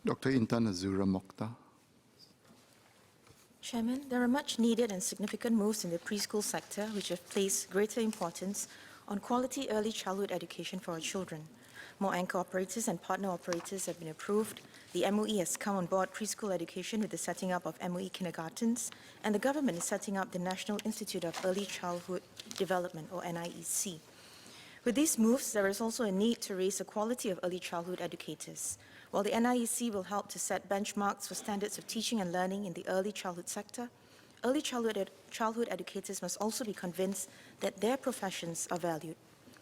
Dr. Intan Azura Mokhtar. Chairman, there are much needed and significant moves in the preschool sector which have placed greater importance on quality early childhood education for our children. More anchor operators and partner operators have been approved. The MOE has come on board preschool education with the setting up of MOE kindergartens, and the government is setting up the National Institute of Early Childhood Development, or NIEC. With these moves, there is also a need to raise the quality of early childhood educators. While the NIEC will help to set benchmarks for standards of teaching and learning in the early childhood sector, early childhood educators must also be convinced that their professions are valued.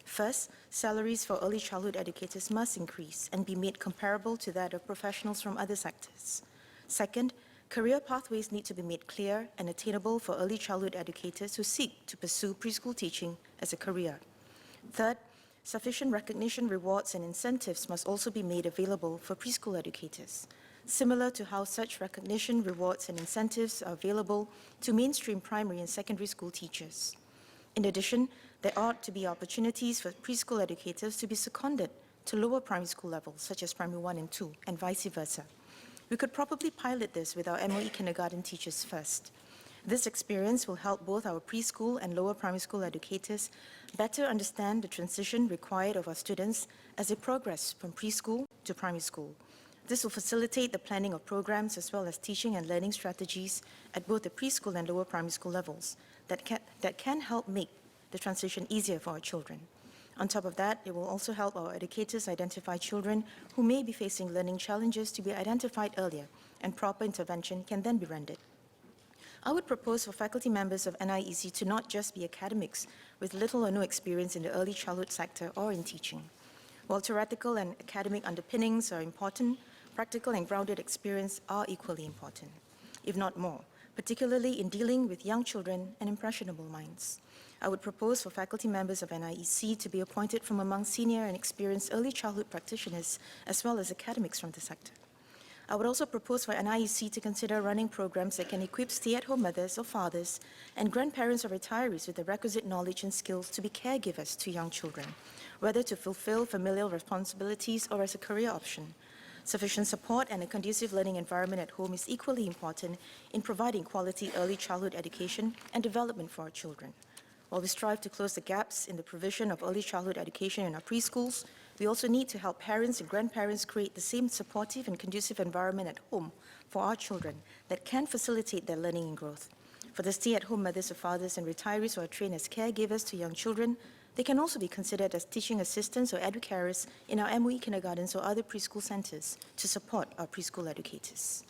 First, salaries for early childhood educators must increase and be made comparable to that of professionals from other sectors. Second, career pathways need to be made clear and attainable for early childhood educators who seek to pursue preschool teaching as a career. Third, sufficient recognition, rewards, and incentives must also be made available for preschool educators, similar to how such recognition, rewards, and incentives are available to mainstream primary and secondary school teachers. In addition, there ought to be opportunities for preschool educators to be seconded to lower primary school levels, such as primary 1 and 2, and vice versa. We could probably pilot this with our MOE kindergarten teachers first. This experience will help both our preschool and lower primary school educators better understand the transition required of our students as they progress from preschool to primary school. This will facilitate the planning of programs as well as teaching and learning strategies at both the preschool and lower primary school levels that can help make the transition easier for our children. On top of that, it will also help our educators identify children who may be facing learning challenges to be identified earlier, and proper intervention can then be rendered. I would propose for faculty members of NIEC to not just be academics with little or no experience in the early childhood sector or in teaching. While theoretical and academic underpinnings are important, practical and grounded experience are equally important, if not more, particularly in dealing with young children and impressionable minds. I would propose for faculty members of NIEC to be appointed from among senior and experienced early childhood practitioners as well as academics from the sector. I would also propose for NIEC to consider running programs that can equip stay-at-home mothers or fathers and grandparents or retirees with the requisite knowledge and skills to be caregivers to young children, whether to fulfill familial responsibilities or as a career option. Sufficient support and a conducive learning environment at home is equally important in providing quality early childhood education and development for our children. While we strive to close the gaps in the provision of early childhood education in our preschools, we also need to help parents and grandparents create the same supportive and conducive environment at home for our children that can facilitate their learning and growth. For the stay-at-home mothers or fathers and retirees who are trained as caregivers to young children, they can also be considered as teaching assistants or educarers in our MOE kindergartens or other preschool centers to support our preschool educators.